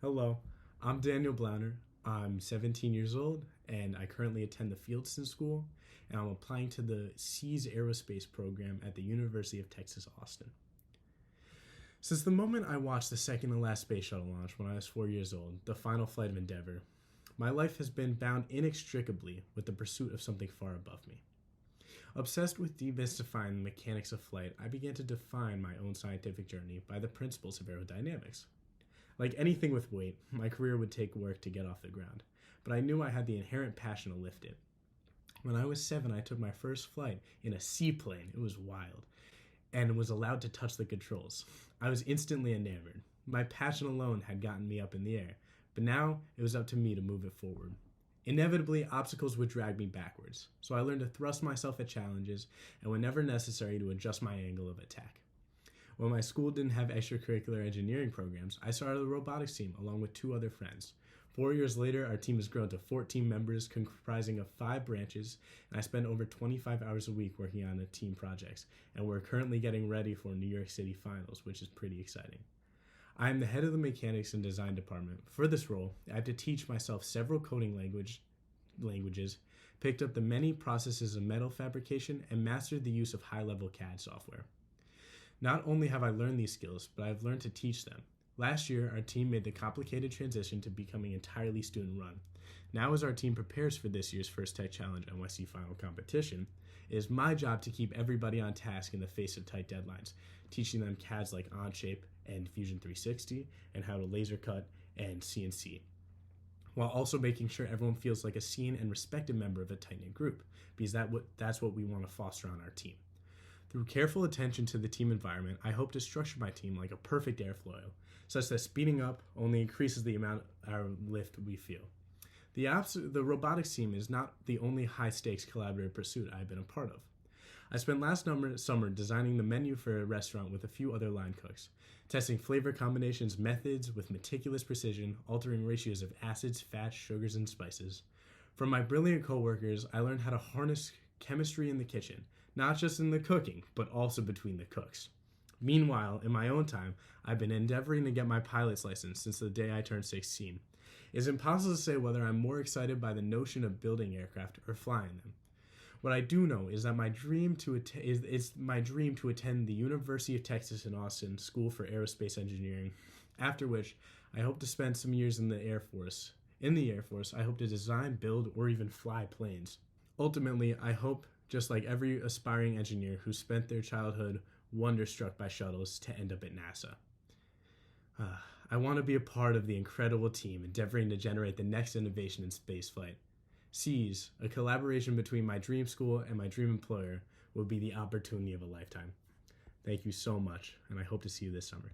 Hello, I'm Daniel Blauner. I'm 17 years old and I currently attend the Fieldston School and I'm applying to the SEAS Aerospace program at the University of Texas, Austin. Since the moment I watched the second and last space shuttle launch when I was 4 years old, the final flight of Endeavour, my life has been bound inextricably with the pursuit of something far above me. Obsessed with demystifying the mechanics of flight, I began to define my own scientific journey by the principles of aerodynamics. Like anything with weight, my career would take work to get off the ground, but I knew I had the inherent passion to lift it. When I was 7, I took my first flight in a seaplane. It was wild, and was allowed to touch the controls. I was instantly enamored. My passion alone had gotten me up in the air, but now it was up to me to move it forward. Inevitably, obstacles would drag me backwards, so I learned to thrust myself at challenges and, whenever necessary, to adjust my angle of attack. When my school didn't have extracurricular engineering programs, I started a robotics team along with 2 other friends. 4 years later, our team has grown to 14 members comprising of 5 branches, and I spend over 25 hours a week working on team projects, and we're currently getting ready for New York City finals, which is pretty exciting. I am the head of the mechanics and design department. For this role, I have to teach myself several coding languages, picked up the many processes of metal fabrication, and mastered the use of high-level CAD software. Not only have I learned these skills, but I've learned to teach them. Last year, our team made the complicated transition to becoming entirely student-run. Now, as our team prepares for this year's First Tech Challenge NYC Final Competition, it is my job to keep everybody on task in the face of tight deadlines, teaching them CADs like Onshape and Fusion 360, and how to laser cut and CNC, while also making sure everyone feels like a seen and respected member of a tight-knit group, because that's what we want to foster on our team. Through careful attention to the team environment, I hope to structure my team like a perfect airfoil, such that speeding up only increases the amount of lift we feel. The robotics team is not the only high-stakes collaborative pursuit I've been a part of. I spent last summer designing the menu for a restaurant with a few other line cooks, testing flavor combinations methods with meticulous precision, altering ratios of acids, fats, sugars, and spices. From my brilliant coworkers, I learned how to harness chemistry in the kitchen, not just in the cooking, but also between the cooks. Meanwhile, in my own time, I've been endeavoring to get my pilot's license since the day I turned 16. It's impossible to say whether I'm more excited by the notion of building aircraft or flying them. What I do know is that my dream to attend the University of Texas in Austin School for Aerospace Engineering, after which I hope to spend some years in the Air Force. In the Air Force, I hope to design, build, or even fly planes. Ultimately, I hope, just like every aspiring engineer who spent their childhood wonderstruck by shuttles, to end up at NASA. I want to be a part of the incredible team endeavoring to generate the next innovation in spaceflight. SEAS, a collaboration between my dream school and my dream employer, will be the opportunity of a lifetime. Thank you so much, and I hope to see you this summer.